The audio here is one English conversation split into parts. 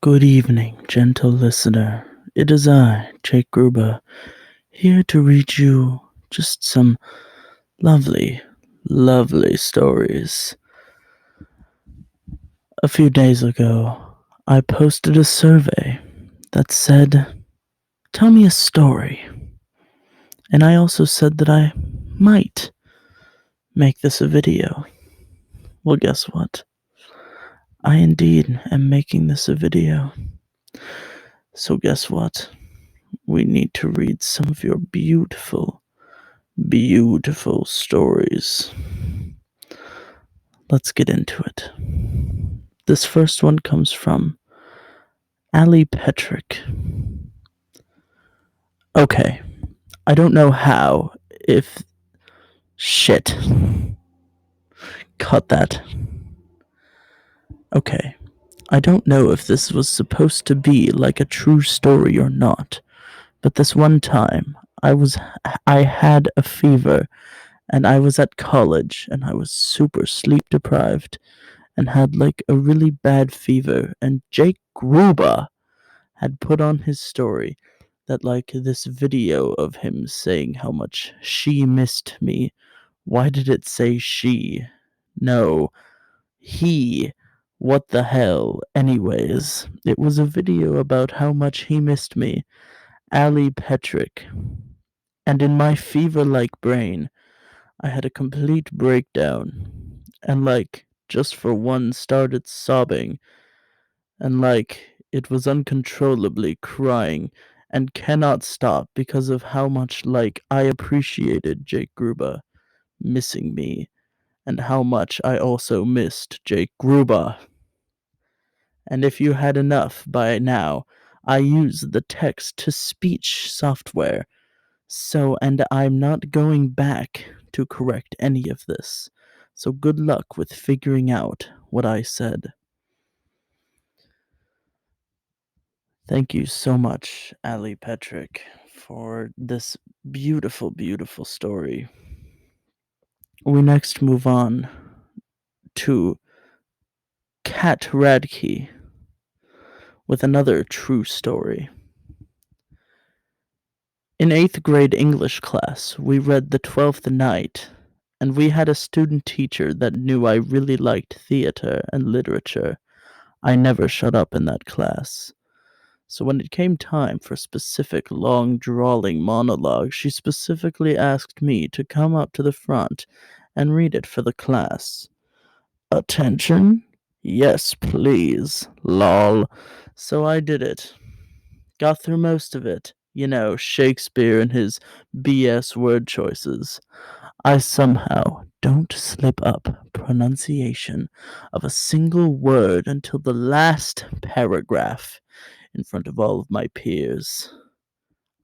Good evening, gentle listener. It is I, Jake Gruber, here to read you just some lovely, lovely stories. A few days ago, I posted a survey that said, "Tell me a story." And I also said that I might make this a video. Well, guess what? I indeed am making this a video. So, guess what? We need to read some of your beautiful, beautiful stories. Let's get into it. This first one comes from Ali Petrick. Okay, I don't know how, if. Shit. Cut that. Okay, I don't know if this was supposed to be like a true story or not, but this one time I had a fever and I was at college and I was super sleep deprived and had like a really bad fever, and Jake Gruber had put on his story that like this video of him saying how much she missed me. Why did it say she? No, he. What the hell? Anyways, it was a video about how much he missed me. Ali Petrick. And in my fever like brain, I had a complete breakdown. And like, just for one, started sobbing. And like, it was uncontrollably crying and cannot stop because of how much like I appreciated Jake Gruber missing me and how much I also missed Jake Gruber. And if you had enough by now, I use the text to speech software. So, and I'm not going back to correct any of this. So good luck with figuring out what I said. Thank you so much, Ali Petrick, for this beautiful, beautiful story. We next move on to Kat Radke with another true story. In 8th grade English class, we read The Twelfth Night, and we had a student teacher that knew I really liked theater and literature. I never shut up in that class. So when it came time for specific long drawling monologue, she specifically asked me to come up to the front and read it for the class. Attention? Yes, please. Lol. So I did it. Got through most of it. You know, Shakespeare and his BS word choices. I somehow don't slip up pronunciation of a single word until the last paragraph in front of all of my peers.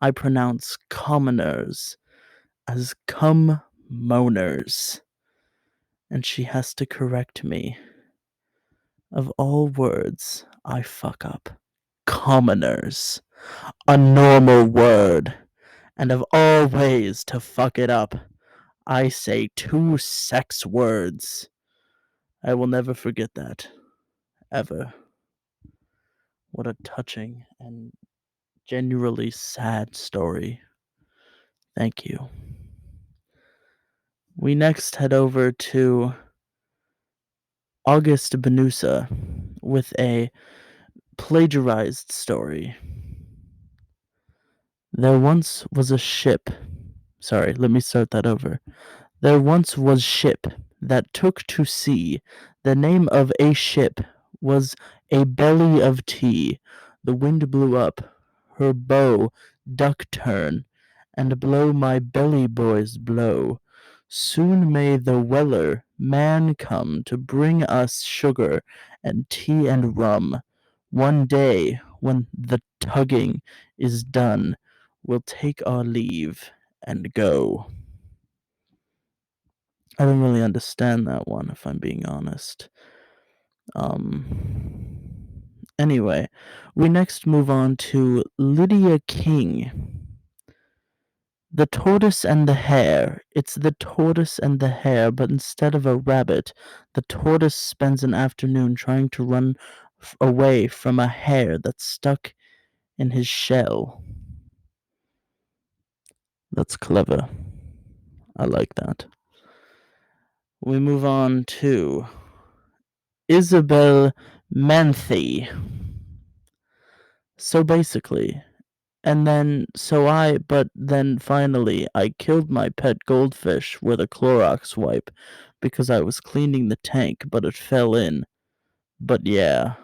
I pronounce commoners as come-moners, and she has to correct me. Of all words I fuck up, commoners, a normal word, and of all ways to fuck it up, I say two sex words. I will never forget that. Ever. What a touching and genuinely sad story. Thank you. We next head over to August Benusa with a plagiarized story. There once was a ship. Sorry, let me start that over. There once was ship that took to sea. The name of a ship was a belly of tea. The wind blew up her bow duck turn, and blow my belly boys blow. Soon may the weller man come to bring us sugar and tea and rum. One day, when the tugging is done, we'll take our leave and go. I don't really understand that one, if I'm being honest. Anyway, we next move on to Lydia King. The Tortoise and the Hare. It's the tortoise and the hare, but instead of a rabbit, the tortoise spends an afternoon trying to run away from a hair that's stuck in his shell. That's clever. I like that. We move on to Isabel Manthe. So basically, but then finally, I killed my pet goldfish with a Clorox wipe because I was cleaning the tank, but it fell in. But yeah,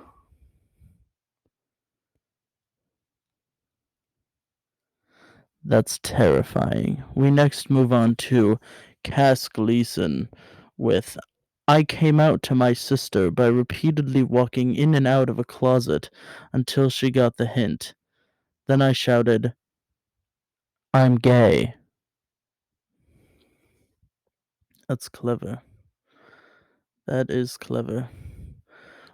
that's terrifying. We next move on to Cass Gleason with I came out to my sister by repeatedly walking in and out of a closet until she got the hint. Then I shouted, I'm gay. That's clever. That is clever.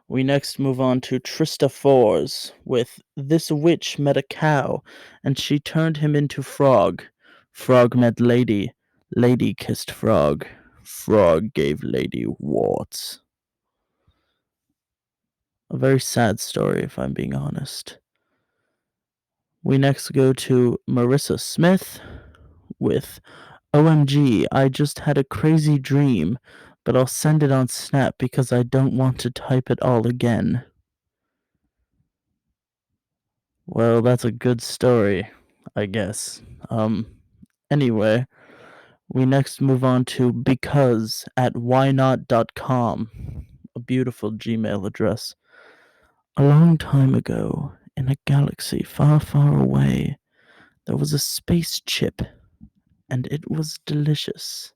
We next move on to Trista Fours with This witch met a cow, and she turned him into frog. Frog met lady. Lady kissed frog. Frog gave lady warts. A very sad story, if I'm being honest. We next go to Marissa Smith with OMG, I just had a crazy dream, but I'll send it on Snap because I don't want to type it all again. Well, that's a good story, I guess. Um, anyway, we next move on to because at whynot.com, a beautiful Gmail address. A long time ago, in a galaxy far, far away, there was a space chip, and it was delicious.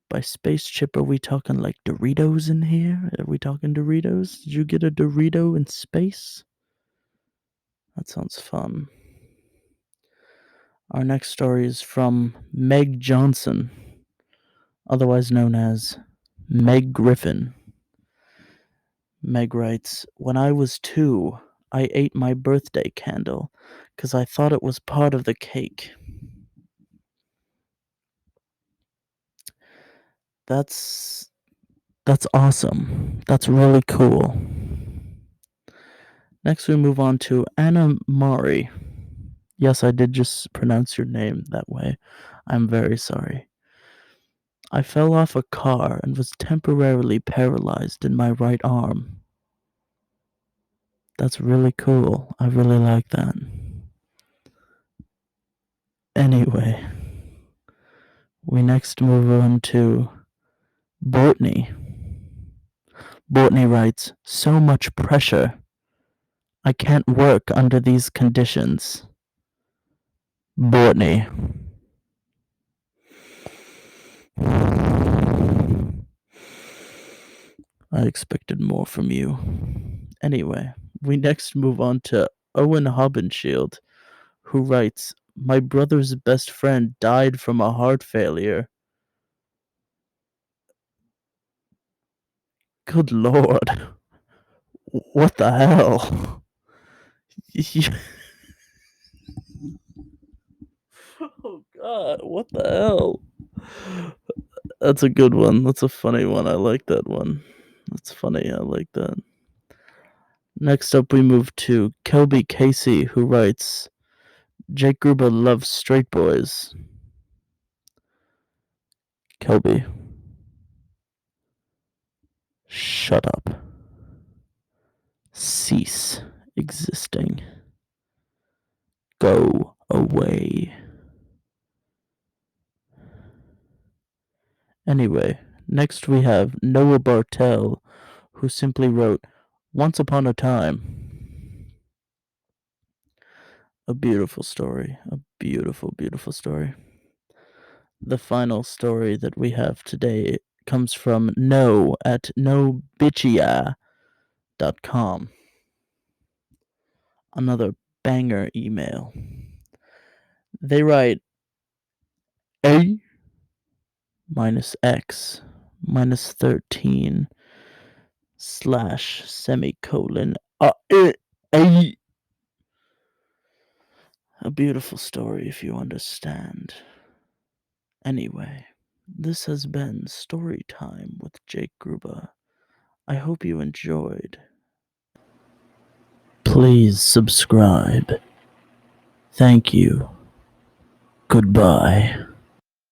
By space chip, are we talking like Doritos in here? Are we talking Doritos? Did you get a Dorito in space? That sounds fun. Our next story is from Meg Johnson, otherwise known as Meg Griffin. Meg writes, when I was 2, I ate my birthday candle because I thought it was part of the cake. That's that's awesome. That's really cool. Next we move on to Anna Mari. Yes, I did just pronounce your name that way. I'm very sorry. I fell off a car and was temporarily paralyzed in my right arm. That's really cool. I really like that. Anyway, we next move on to Bortney. Bortney writes, so much pressure. I can't work under these conditions. Bortney. I expected more from you. Anyway, we next move on to Owen Hobbenshield, who writes, my brother's best friend died from a heart failure. Good lord. What the hell? Oh god, what the hell? That's a good one. That's a funny one. I like that one. That's funny. I like that. Next up, we move to Kelby Casey, who writes, Jake Gruber loves straight boys. Kelby, shut up. Cease existing. Go away. Anyway, next we have Noah Bartel, who simply wrote, Once Upon a Time. A beautiful story. A beautiful, beautiful story. The final story that we have today comes from No at nobitchia.com. Another banger email. They write A minus X minus 13 slash semicolon a a beautiful story if you understand. Anyway, this has been Story Time with Jake Gruber. I hope you enjoyed. Please subscribe. Thank you. Goodbye.